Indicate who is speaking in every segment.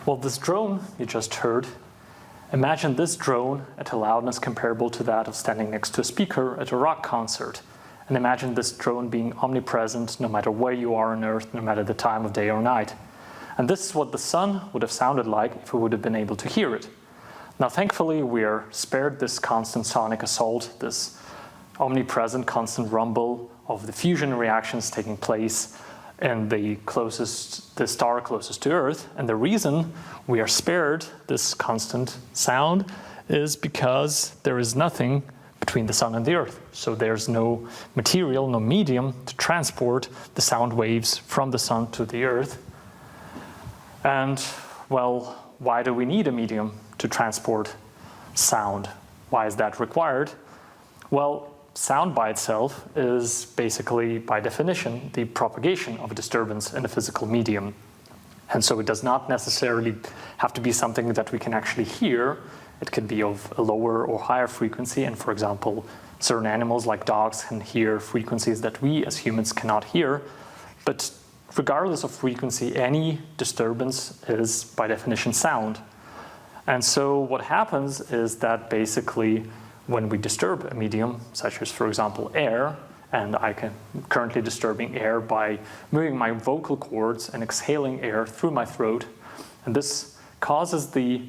Speaker 1: Well, this drone you just heard, imagine this drone at a loudness comparable to that of standing next to a speaker at a rock concert. And imagine this drone being omnipresent no matter where you are on Earth, no matter the time of day or night. And this is what the sun would have sounded like if we would have been able to hear it. Now, thankfully, we are spared this constant sonic assault, this omnipresent constant rumble of the fusion reactions taking place in the star closest to Earth. And the reason we are spared this constant sound is because there is nothing between the sun and the Earth. So there's no material, no medium to transport the sound waves from the sun to the Earth. And, well, why do we need a medium to transport sound? Why is that required? Well, sound by itself is basically, by definition, the propagation of a disturbance in a physical medium. And so it does not necessarily have to be something that we can actually hear. It could be of a lower or higher frequency. And for example, certain animals like dogs can hear frequencies that we as humans cannot hear. But regardless of frequency, any disturbance is by definition sound. And so what happens is that basically when we disturb a medium, such as, for example, air, and I can currently disturbing air by moving my vocal cords and exhaling air through my throat, and this causes the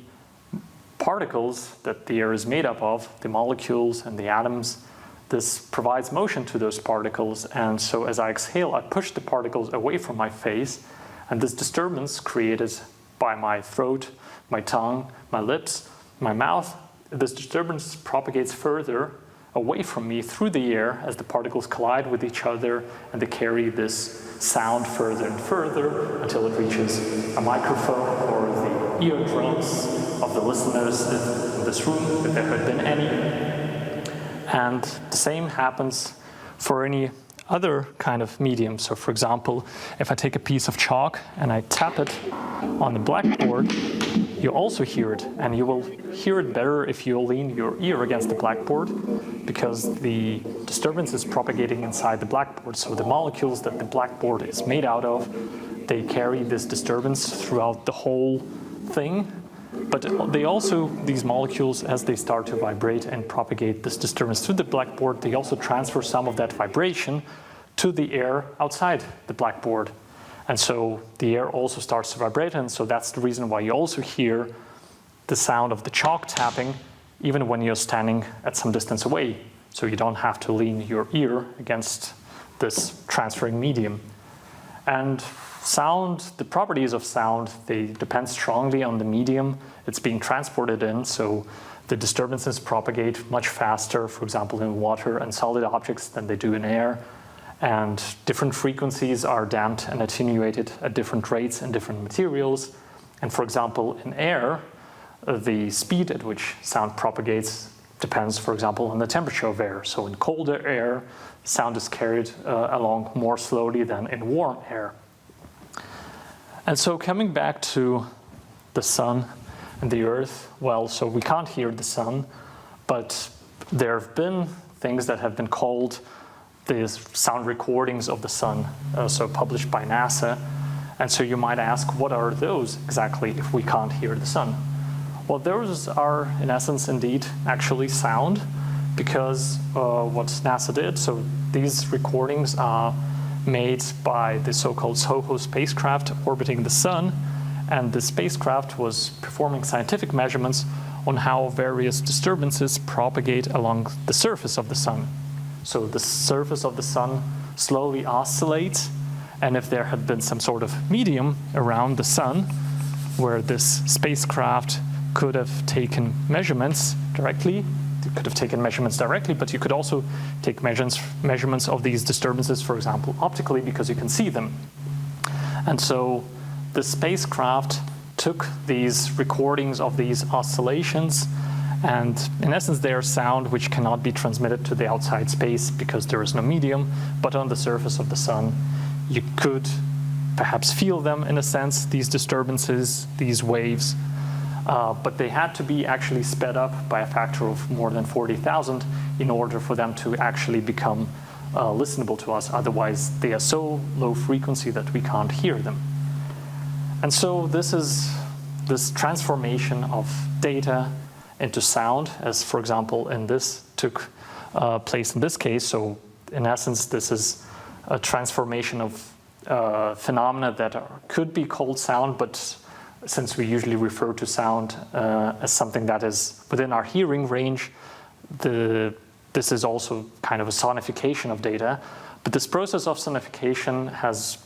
Speaker 1: particles that the air is made up of, the molecules and the atoms, this provides motion to those particles, and so as I exhale, I push the particles away from my face, and this disturbance created by my throat, my tongue, my lips, my mouth, this disturbance propagates further away from me through the air as the particles collide with each other and they carry this sound further and further until it reaches a microphone or the eardrums of the listeners in this room, if there had been any. And the same happens for any other kind of medium. So for example, if I take a piece of chalk and I tap it on the blackboard, you also hear it, and you will hear it better if you lean your ear against the blackboard, because the disturbance is propagating inside the blackboard. So the molecules that the blackboard is made out of, they carry this disturbance throughout the whole thing. But they also, these molecules, as they start to vibrate and propagate this disturbance through the blackboard, they also transfer some of that vibration to the air outside the blackboard. And so the air also starts to vibrate, and so that's the reason why you also hear the sound of the chalk tapping even when you're standing at some distance away. So you don't have to lean your ear against this transferring medium. And sound, the properties of sound, they depend strongly on the medium it's being transported in. So the disturbances propagate much faster, for example, in water and solid objects than they do in air. And different frequencies are damped and attenuated at different rates in different materials. And for example, in air, the speed at which sound propagates depends, for example, on the temperature of air. So in colder air, sound is carried along more slowly than in warm air. And so coming back to the sun and the earth, well, so we can't hear the sun, but there have been things that have been called the sound recordings of the sun, so published by NASA. And so you might ask, what are those exactly if we can't hear the sun? Well, those are, in essence, indeed, actually sound, because what NASA did, so these recordings are made by the so-called SOHO spacecraft orbiting the sun, and the spacecraft was performing scientific measurements on how various disturbances propagate along the surface of the sun. So the surface of the sun slowly oscillates, and if there had been some sort of medium around the sun where this spacecraft could have taken measurements directly, but you could also take measurements of these disturbances, for example, optically, because you can see them. And so the spacecraft took these recordings of these oscillations, and in essence they are sound which cannot be transmitted to the outside space because there is no medium, but on the surface of the sun you could perhaps feel them in a sense, these disturbances, these waves. But they had to be actually sped up by a factor of more than 40,000 in order for them to actually become listenable to us. Otherwise, they are so low frequency that we can't hear them. And so this is this transformation of data into sound, as for example, in this took place in this case. So in essence, this is a transformation of phenomena that could be called sound, but since we usually refer to sound as something that is within our hearing range, this is also kind of a sonification of data. But this process of sonification has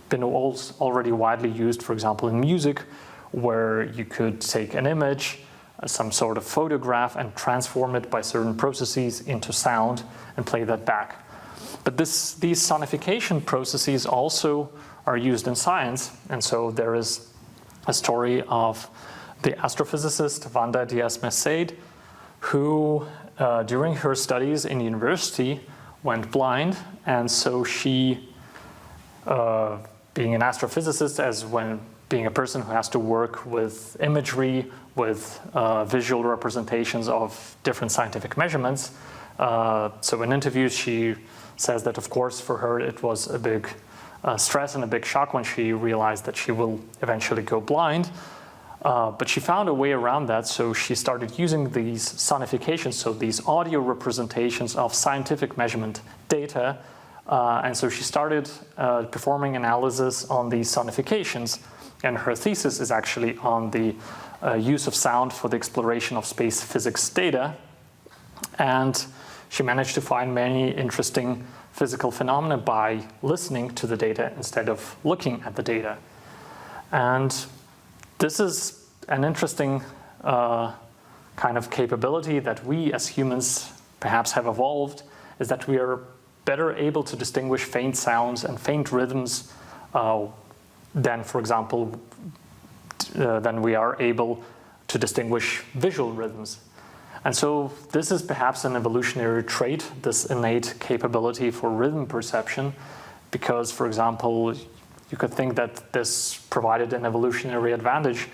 Speaker 1: been already widely used, for example, in music, where you could take an image, some sort of photograph, and transform it by certain processes into sound and play that back. But these sonification processes also are used in science, and so there is a story of the astrophysicist Wanda Diaz-Merced, who during her studies in university went blind, and so she, being an astrophysicist, as when being a person who has to work with imagery, with visual representations of different scientific measurements, so in interviews she says that of course for her it was a big stress and a big shock when she realized that she will eventually go blind. But she found a way around that, so she started using these sonifications, so these audio representations of scientific measurement data. And so she started performing analysis on these sonifications. And her thesis is actually on the use of sound for the exploration of space physics data. And she managed to find many interesting physical phenomena by listening to the data instead of looking at the data. And this is an interesting kind of capability that we as humans perhaps have evolved, is that we are better able to distinguish faint sounds and faint rhythms than, for example, than we are able to distinguish visual rhythms. And so this is perhaps an evolutionary trait, this innate capability for rhythm perception, because, for example, you could think that this provided an evolutionary advantage,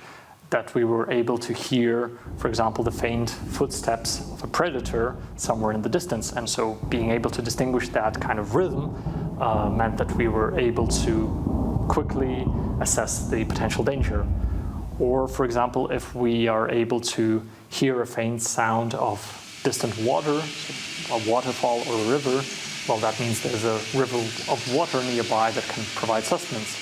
Speaker 1: that we were able to hear, for example, the faint footsteps of a predator somewhere in the distance. And so being able to distinguish that kind of rhythm meant that we were able to quickly assess the potential danger. Or, for example, if we are able to hear a faint sound of distant water, so a waterfall or a river, well, that means there's a river of water nearby that can provide sustenance.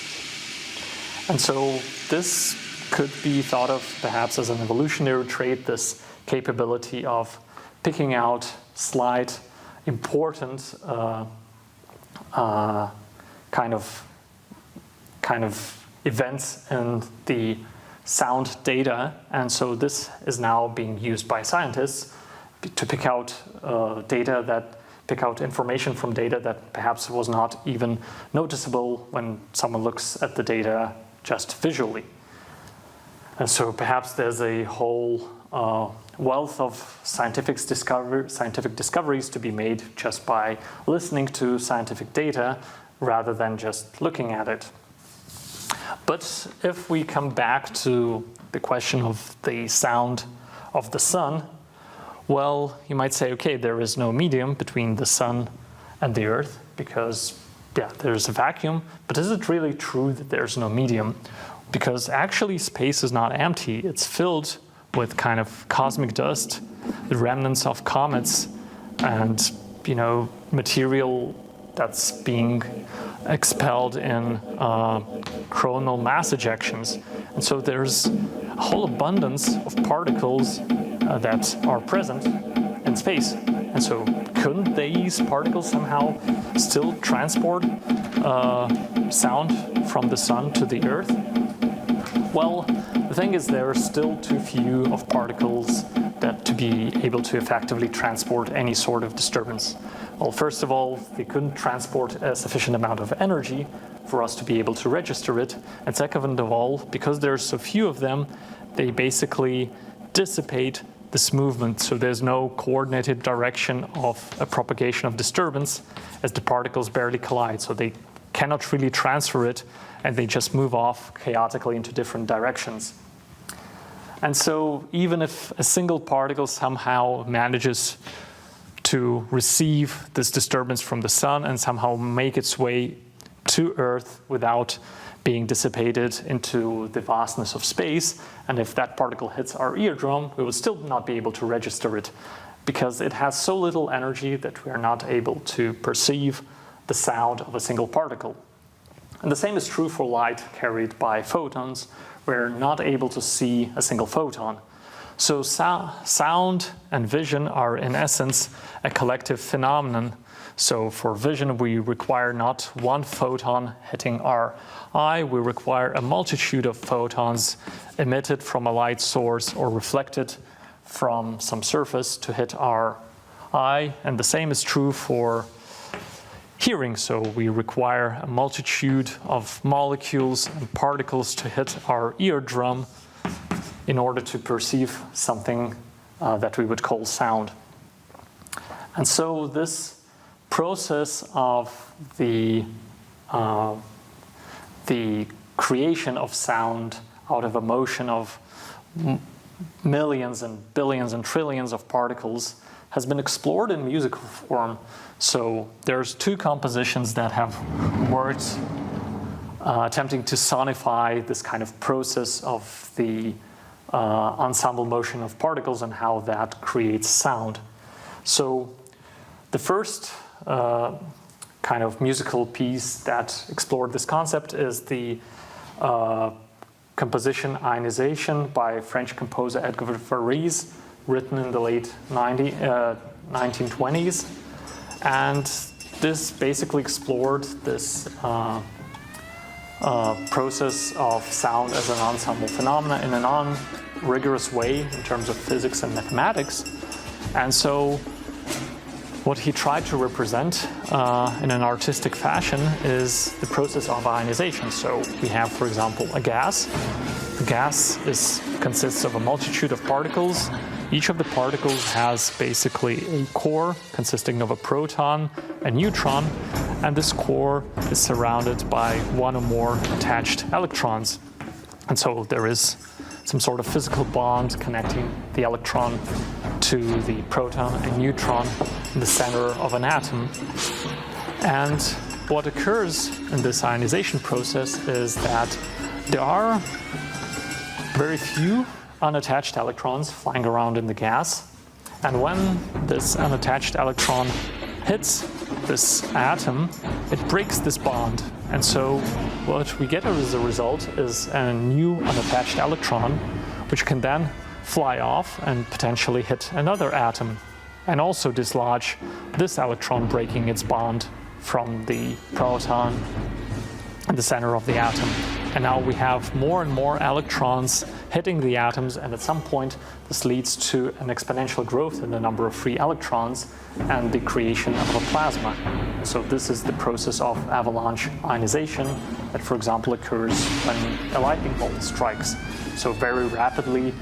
Speaker 1: And so this could be thought of perhaps as an evolutionary trait, this capability of picking out slight, important kind of kind of events in the sound data, and so this is now being used by scientists to pick out information from data that perhaps was not even noticeable when someone looks at the data just visually. And so perhaps there's a whole wealth of scientific discoveries to be made just by listening to scientific data rather than just looking at it. But if we come back to the question of the sound of the sun, well, you might say, okay, there is no medium between the sun and the earth because, yeah, there's a vacuum. But is it really true that there's no medium? Because actually space is not empty. It's filled with kind of cosmic dust, the remnants of comets, and, you know, material that's being expelled in coronal mass ejections. And so there's a whole abundance of particles that are present in space. And so couldn't these particles somehow still transport sound from the sun to the earth? Well, the thing is there are still too few of particles that to be able to effectively transport any sort of disturbance. Well, first of all, they couldn't transport a sufficient amount of energy for us to be able to register it. And second of all, because there's so few of them, they basically dissipate this movement. So there's no coordinated direction of a propagation of disturbance as the particles barely collide. So they cannot really transfer it, and they just move off chaotically into different directions. And so even if a single particle somehow manages to receive this disturbance from the sun and somehow make its way to Earth without being dissipated into the vastness of space, and if that particle hits our eardrum, we will still not be able to register it because it has so little energy that we are not able to perceive the sound of a single particle. And the same is true for light carried by photons. We're not able to see a single photon. So sound and vision are in essence a collective phenomenon. So for vision, we require not one photon hitting our eye, we require a multitude of photons emitted from a light source or reflected from some surface to hit our eye. And the same is true for hearing. So we require a multitude of molecules and particles to hit our eardrum in order to perceive something that we would call sound. And so this process of the creation of sound out of a motion of millions and billions and trillions of particles has been explored in musical form. So there's two compositions that have worked attempting to sonify this kind of process of the ensemble motion of particles and how that creates sound. So the first kind of musical piece that explored this concept is the composition Ionization by French composer Edgar Varese, written in the late 1920s. And this basically explored this process of sound as an ensemble phenomena in a non-rigorous way in terms of physics and mathematics. And so what he tried to represent in an artistic fashion is the process of ionization. So we have, for example, a gas. The gas consists of a multitude of particles. Each of the particles has basically a core consisting of a proton, a neutron, and this core is surrounded by one or more attached electrons. And so there is some sort of physical bond connecting the electron to the proton and neutron in the center of an atom. And what occurs in this ionization process is that there are very few unattached electrons flying around in the gas. And when this unattached electron hits this atom, it breaks this bond. And so what we get as a result is a new unattached electron, which can then fly off and potentially hit another atom and also dislodge this electron, breaking its bond from the proton in the center of the atom. And now we have more and more electrons hitting the atoms, and at some point this leads to an exponential growth in the number of free electrons and the creation of a plasma. So this is the process of avalanche ionization that, for example, occurs when a lightning bolt strikes. So very rapidly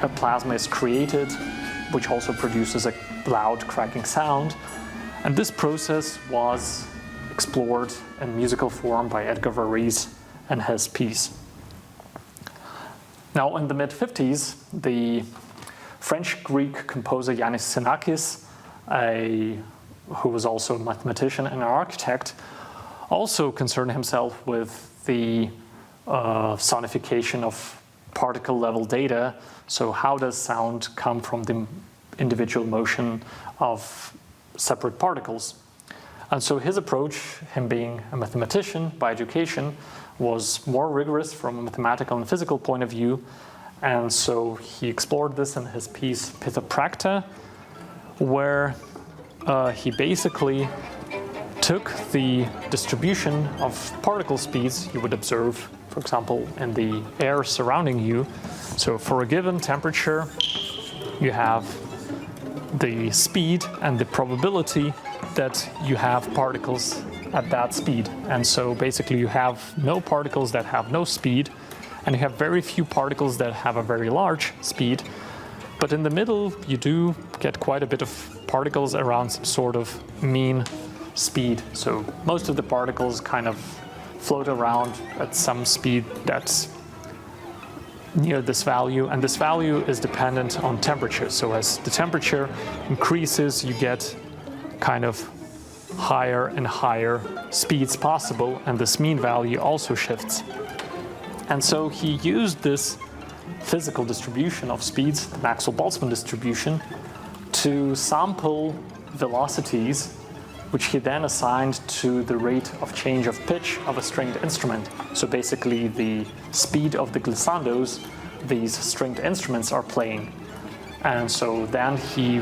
Speaker 1: a plasma is created, which also produces a loud cracking sound. And this process was explored in musical form by Edgar Varese and his piece. Now, in the mid-50s, the French-Greek composer Yannis Xenakis, who was also a mathematician and an architect, also concerned himself with the sonification of particle-level data. So how does sound come from the individual motion of separate particles? And so his approach, him being a mathematician by education, was more rigorous from a mathematical and physical point of view. And so he explored this in his piece Pithepracta, where he basically took the distribution of particle speeds you would observe, for example, in the air surrounding you. So for a given temperature, you have the speed and the probability that you have particles at that speed. And so basically you have no particles that have no speed, and you have very few particles that have a very large speed. But in the middle, you do get quite a bit of particles around some sort of mean speed. So most of the particles kind of float around at some speed that's near this value, and this value is dependent on temperature. So as the temperature increases, you get kind of higher and higher speeds possible, and this mean value also shifts. And so he used this physical distribution of speeds, the Maxwell-Boltzmann distribution, to sample velocities, which he then assigned to the rate of change of pitch of a stringed instrument. So basically the speed of the glissandos these stringed instruments are playing. And so then he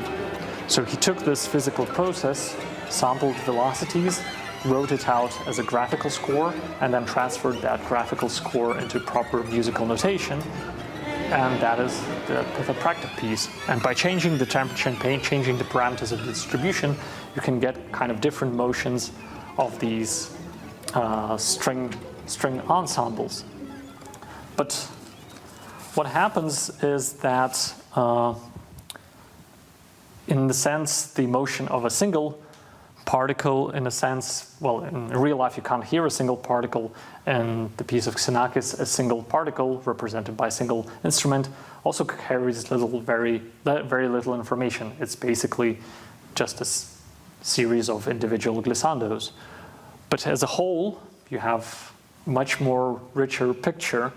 Speaker 1: took this physical process, sampled velocities, wrote it out as a graphical score, and then transferred that graphical score into proper musical notation. And that is the Pithepracta piece. And by changing the temperature and changing the parameters of the distribution, you can get kind of different motions of these string ensembles. But what happens is that in the sense, the motion of a single particle, in a sense, well, in real life you can't hear a single particle. In the piece of Xenakis, a single particle represented by a single instrument also carries very little information. It's basically just a series of individual glissandos. But as a whole, you have much more richer picture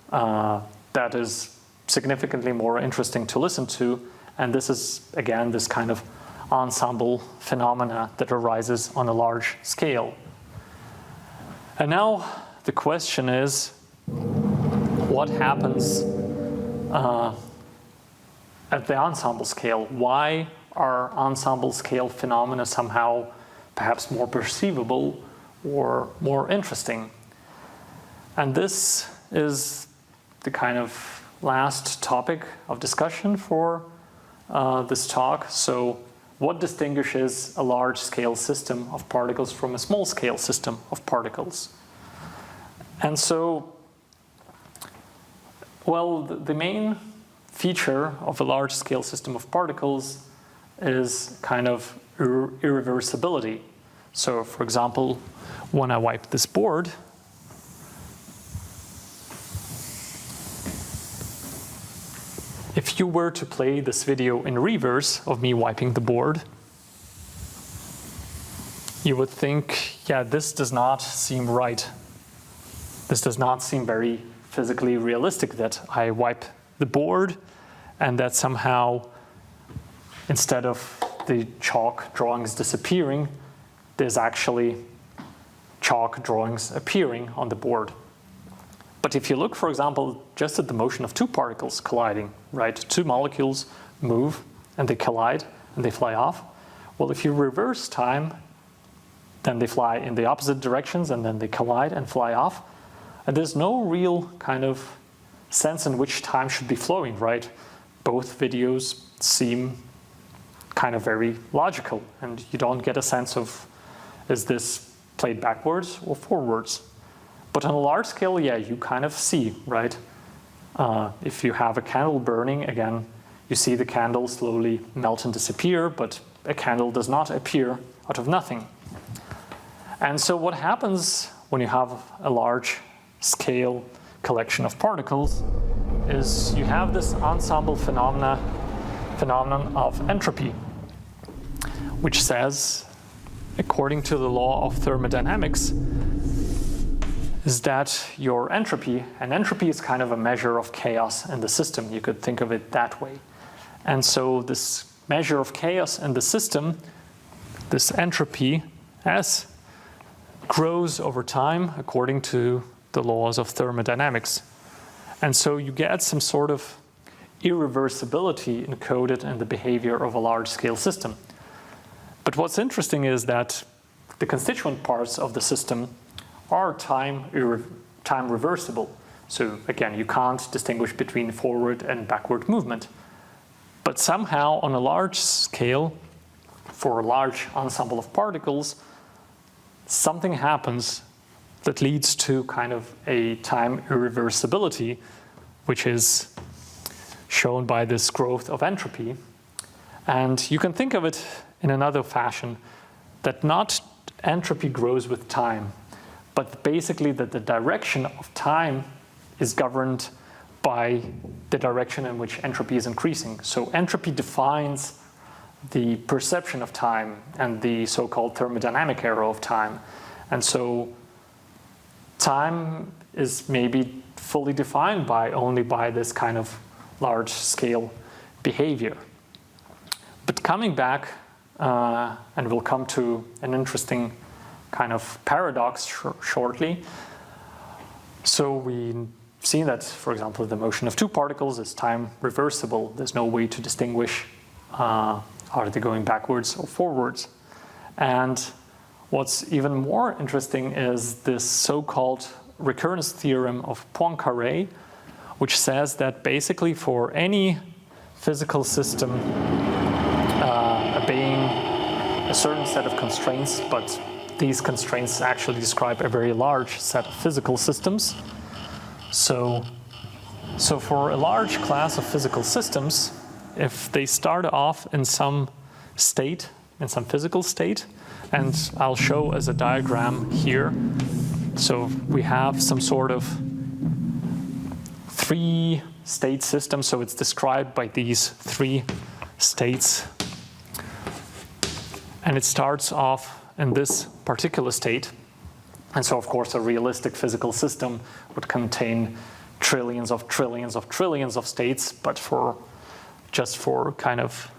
Speaker 1: that is significantly more interesting to listen to. And this is, again, this kind of ensemble phenomena that arises on a large scale. And now the question is, what happens at the ensemble scale? Why are ensemble scale phenomena somehow perhaps more perceivable or more interesting? And this is the kind of last topic of discussion for this talk. So what distinguishes a large-scale system of particles from a small-scale system of particles? And so, well, the main feature of a large-scale system of particles is kind of irreversibility. So, for example, when I wipe this board, if you were to play this video in reverse of me wiping the board, you would think, yeah, this does not seem right. This does not seem very physically realistic that I wipe the board and that somehow, instead of the chalk drawings disappearing, there's actually chalk drawings appearing on the board. But if you look, for example, just at the motion of two particles colliding, right? Two molecules move and they collide and they fly off. Well, if you reverse time, then they fly in the opposite directions, and then they collide and fly off. And there's no real kind of sense in which time should be flowing, right? Both videos seem kind of very logical, and you don't get a sense of, is this played backwards or forwards? But on a large scale, yeah, you kind of see, right? If you have a candle burning, again, you see the candle slowly melt and disappear, but a candle does not appear out of nothing. And so what happens when you have a large scale collection of particles is you have this ensemble phenomenon of entropy, which says, according to the law of thermodynamics, is that your entropy, and entropy is kind of a measure of chaos in the system. You could think of it that way. And so this measure of chaos in the system, this entropy S, grows over time according to the laws of thermodynamics. And so you get some sort of irreversibility encoded in the behavior of a large-scale system. But what's interesting is that the constituent parts of the system are time reversible. So again, you can't distinguish between forward and backward movement. But somehow on a large scale, for a large ensemble of particles, something happens that leads to kind of a time irreversibility, which is shown by this growth of entropy. And you can think of it in another fashion, that not entropy grows with time, but basically that the direction of time is governed by the direction in which entropy is increasing. So entropy defines the perception of time and the so-called thermodynamic arrow of time. And so time is maybe fully defined only by this kind of large-scale behavior. But coming back, and we'll come to an interesting kind of paradox shortly. So we've seen that, for example, the motion of two particles is time reversible. There's no way to distinguish are they going backwards or forwards. And what's even more interesting is this so-called recurrence theorem of Poincaré, which says that basically for any physical system obeying a certain set of constraints, but these constraints actually describe a very large set of physical systems. So for a large class of physical systems, if they start off in some state, in some physical state, and I'll show as a diagram here. So we have some sort of three-state system, so it's described by these three states. And it starts off in this particular state. And so, of course, a realistic physical system would contain trillions of trillions of trillions of states, but just for kind of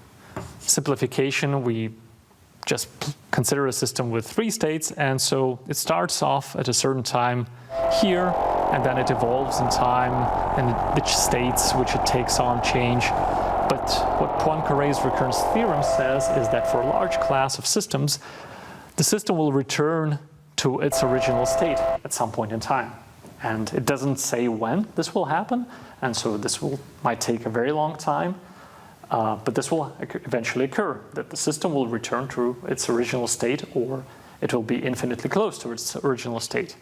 Speaker 1: simplification, we just consider a system with three states. And so it starts off at a certain time here, and then it evolves in time, and the states which it takes on change. But what Poincaré's recurrence theorem says is that for a large class of systems, the system will return to its original state at some point in time. And it doesn't say when this will happen, and so might take a very long time, but this will eventually occur, that the system will return to its original state, or it will be infinitely close to its original state.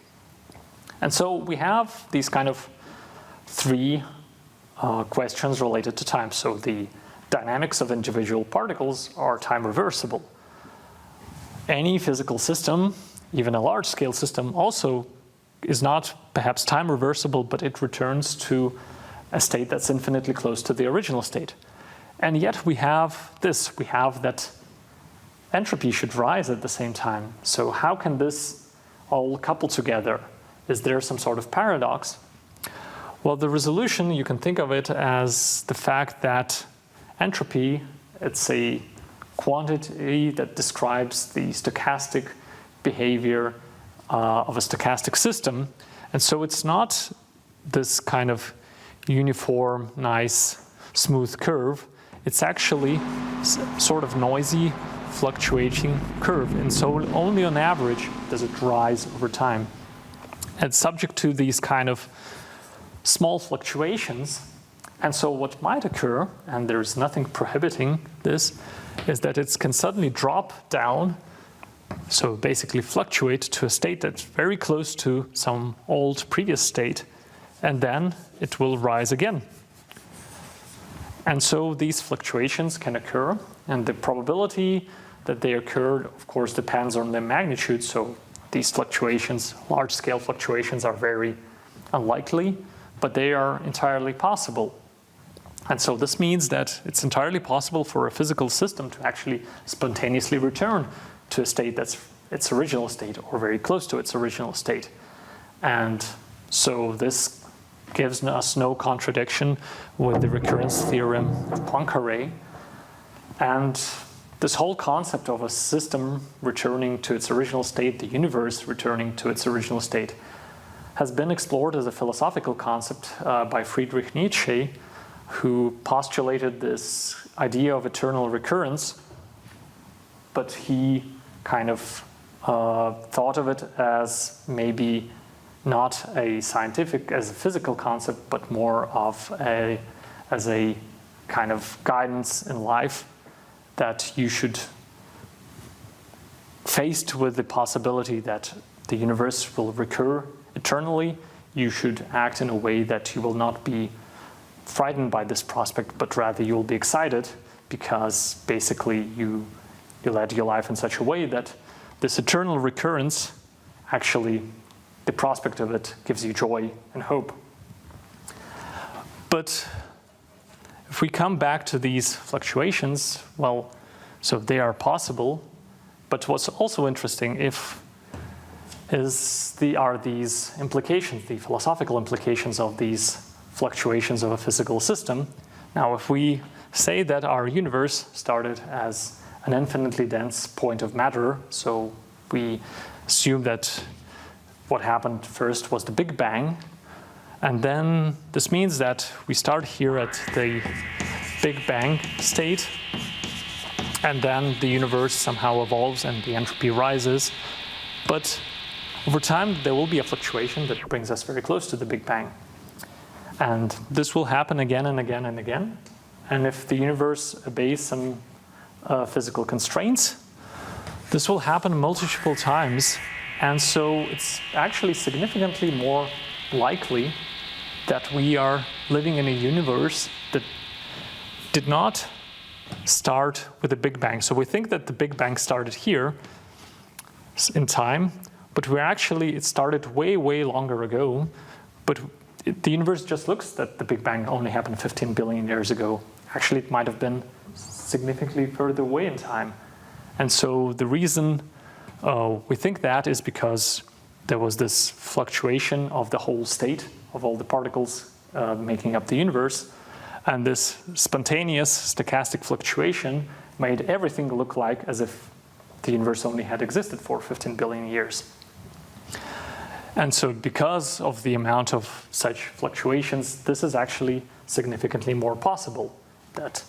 Speaker 1: And so we have these kind of three questions related to time. So the dynamics of individual particles are time reversible. Any physical system, even a large-scale system, also is not perhaps time reversible, but it returns to a state that's infinitely close to the original state. And yet we have that entropy should rise at the same time. So how can this all couple together? Is there some sort of paradox? Well, the resolution, you can think of it as the fact that entropy, it's a quantity that describes the stochastic behavior of a stochastic system. And so it's not this kind of uniform, nice, smooth curve. It's actually sort of noisy, fluctuating curve, and so only on average does it rise over time. And subject to these kind of small fluctuations, and so what might occur, and there's nothing prohibiting this, is that it can suddenly drop down, so basically fluctuate to a state that's very close to some old previous state, and then it will rise again. And so these fluctuations can occur, and the probability that they occur, of course, depends on the magnitude. So these fluctuations, large-scale fluctuations, are very unlikely, but they are entirely possible. And so this means that it's entirely possible for a physical system to actually spontaneously return to a state that's its original state or very close to its original state. And so this gives us no contradiction with the recurrence theorem of Poincaré. And this whole concept of a system returning to its original state, the universe returning to its original state, has been explored as a philosophical concept by Friedrich Nietzsche, who postulated this idea of eternal recurrence, but he kind of thought of it as maybe not a scientific, as a physical concept, but more of as a kind of guidance in life, that you should, faced with the possibility that the universe will recur eternally, you should act in a way that you will not be frightened by this prospect, but rather you will be excited, because basically you led your life in such a way that this eternal recurrence, actually the prospect of it gives you joy and hope. But if we come back to these fluctuations, well, so they are possible, but what's also interesting are these implications, the philosophical implications of these fluctuations of a physical system. Now, if we say that our universe started as an infinitely dense point of matter, so we assume that what happened first was the Big Bang, and then this means that we start here at the Big Bang state, and then the universe somehow evolves and the entropy rises. But over time, there will be a fluctuation that brings us very close to the Big Bang. And this will happen again and again and again. And if the universe obeys some physical constraints, this will happen multiple times. And so it's actually significantly more likely that we are living in a universe that did not start with a Big Bang. So we think that the Big Bang started here in time, but it started way, way longer ago. But the universe just looks that the Big Bang only happened 15 billion years ago. Actually, it might have been significantly further away in time. And so the reason we think that is because there was this fluctuation of the whole state of all the particles making up the universe. And this spontaneous stochastic fluctuation made everything look like as if the universe only had existed for 15 billion years. And so because of the amount of such fluctuations, this is actually significantly more possible, that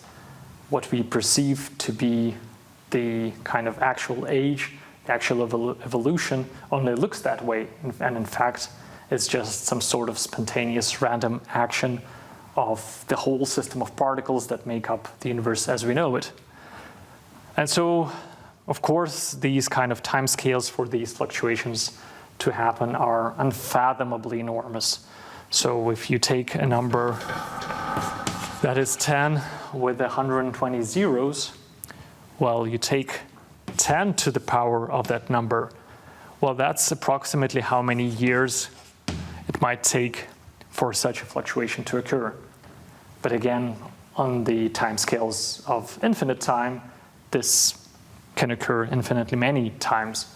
Speaker 1: what we perceive to be the kind of actual age, the actual evolution, only looks that way. And in fact, it's just some sort of spontaneous random action of the whole system of particles that make up the universe as we know it. And so, of course, these kind of timescales for these fluctuations to happen are unfathomably enormous. So if you take a number that is 10 with 120 zeros, well, you take 10 to the power of that number. Well, that's approximately how many years it might take for such a fluctuation to occur. But again, on the timescales of infinite time, this can occur infinitely many times.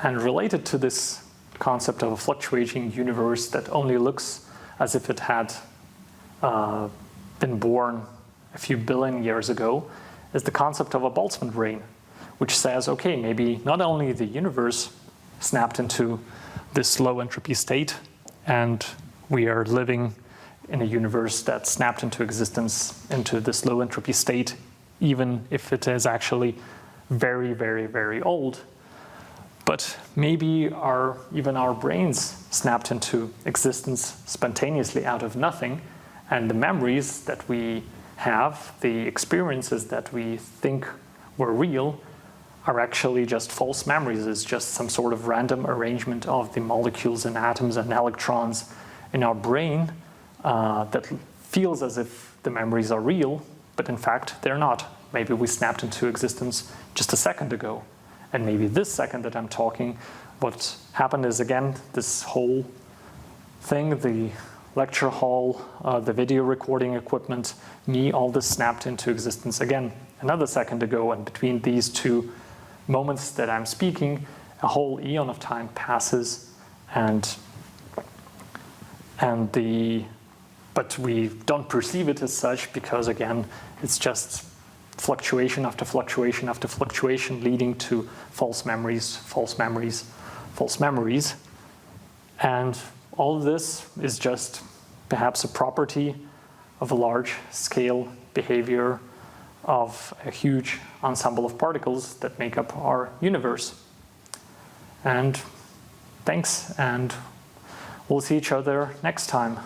Speaker 1: And related to this concept of a fluctuating universe that only looks as if it had been born a few billion years ago is the concept of a Boltzmann ring, which says, okay, maybe not only the universe snapped into this low entropy state, and we are living in a universe that snapped into existence into this low entropy state even if it is actually very, very, very old. But maybe even our brains snapped into existence spontaneously out of nothing, and the memories that we have, the experiences that we think were real, are actually just false memories. It's just some sort of random arrangement of the molecules and atoms and electrons in our brain that feels as if the memories are real, but in fact they're not. Maybe we snapped into existence just a second ago. And maybe this second that I'm talking, what happened is, again, this whole thing, the lecture hall, the video recording equipment, me, all this snapped into existence again another second ago. And between these two moments that I'm speaking, a whole eon of time passes, but we don't perceive it as such because, again, it's just fluctuation after fluctuation after fluctuation leading to false memories, false memories, false memories. And all of this is just perhaps a property of a large-scale behavior of a huge ensemble of particles that make up our universe. And thanks, and we'll see each other next time.